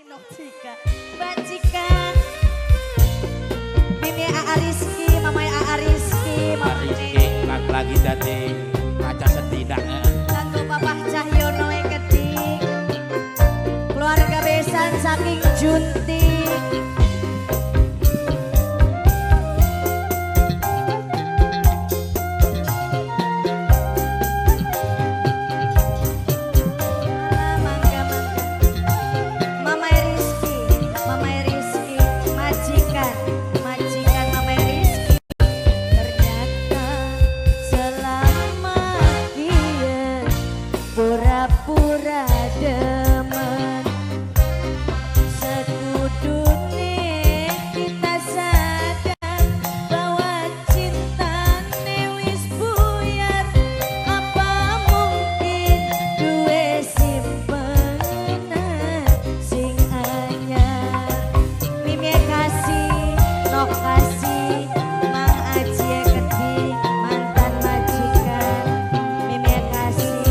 Nok Cika, Mbak Cika, Mimi Aa Rizky, Mamai Aa Rizky, Mama Rizky, lagi jadi kaca setidak. Lagu Papa Cahyono yang ketik, keluarga besan saking Junti. Pura-pura demen sekudune kita sadar bahwa cinta wis buyar. Apa mungkin duwe simpenan sing anyar. Mimi kasih, Nok kasih, Mang Aji ketik mantan majikan. Mimi kasih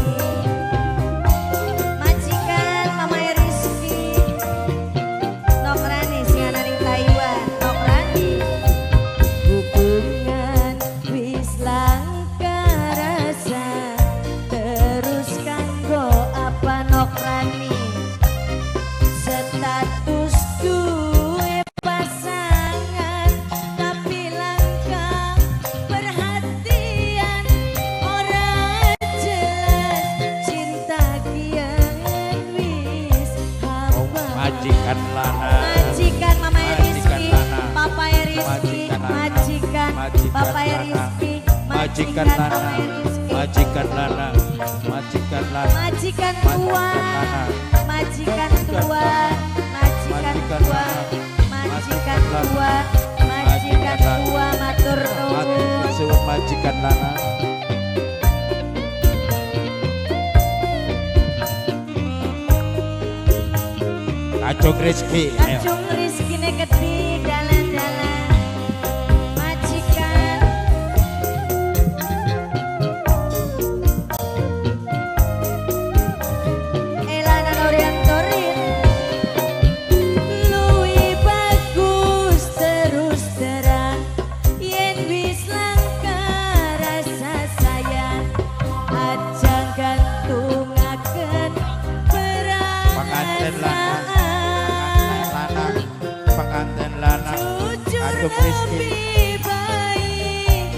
majikan lana, majikan Mama Rizky, Papa Rizky, majikan Papa Rizky, majikan lana, majikan lana, majikan lana, majikan tua, majikan tua, majikan tua, majikan tua, majikan tua, matur nuwun, majikan lana. Acung Rizky, Acung Rizky negeri dalan-dalan majikan. Elana Noriantorin luwih bagus terus terang yen wis langka rasa sayang aja gantungaken pengantin lanang, pengantin lanang, Acung Rizky,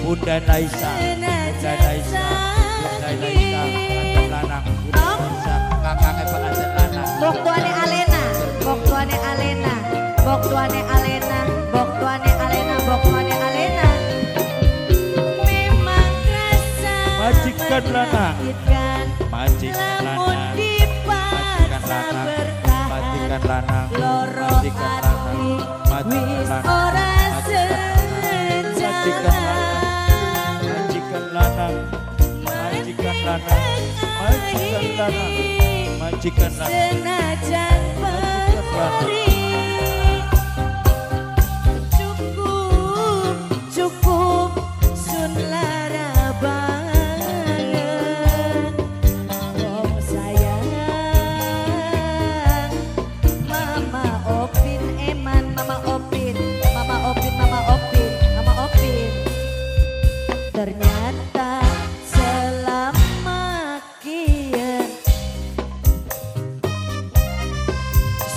Bunda Naisa, Bunda Naisa, Bunda Naisa, pengantin lanang, Bunda Naisa, kakaknya pengantin lanang. Bok tuane Alena, bok tuane Alena, bok tuane Alena, bok tuane Alena, bok tuane Alena. Memang rasa Majikan lanang, menyakitkan, majikan lamun lanang, dipaksa bertahan, majikan lanang, loro majikan lanang, hati majikan wis lanang, ora majikan lanang, majikan lanang, majikan lanang, majikan lanang, majikan lanang, senajan perih. Cukup sun lara banget wong sayang. Mama Opin eman, Mama Opin, Mama Opin, Mama Opin, Mama Opin. Ternyata selama kian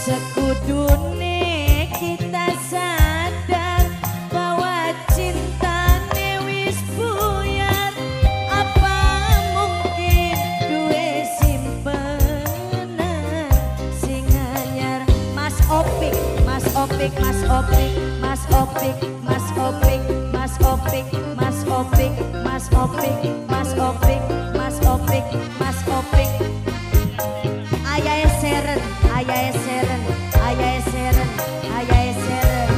sekudune kita sadar bahwa cintane wis buyar. Apa mungkin duwe simpenan sing anyar. Mas Opik, Mas Opik, Mas Opik, Mas Opik, Mas Opik, Mas Opik, Mas Opik, Mas Opik, Mas Opik, Mas Opik, Mas Opik. Ayahe Seren, ayahe Seren, ayahe Seren, ayahe Seren,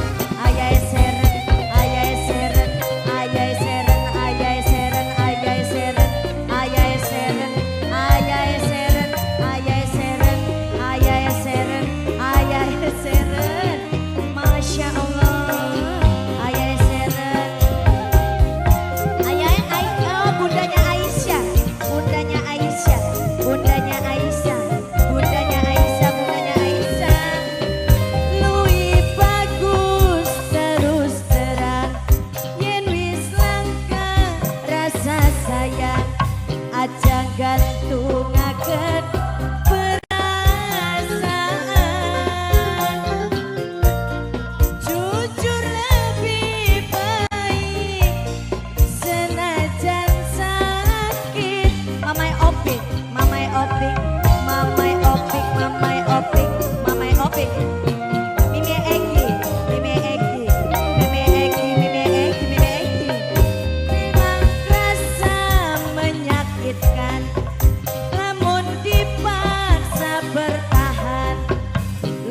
ayahe Seren, ayahe Seren, ayahe Seren, ayahe Seren, ayahe Seren, ayahe Seren, ayahe Seren, ayahe Seren, ayahe Seren, ayahe Seren. Masya Allah, ayahe Seren, ayahe bundanya Aisyah.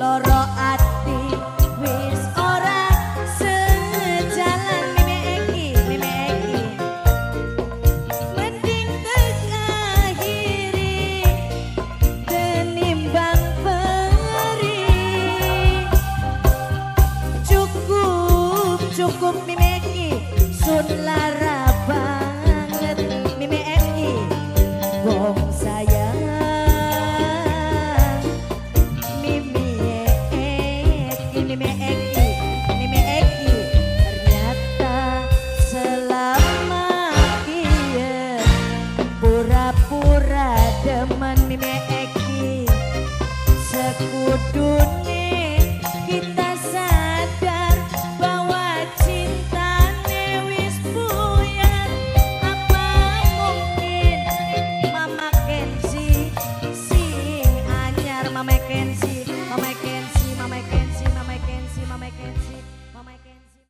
loro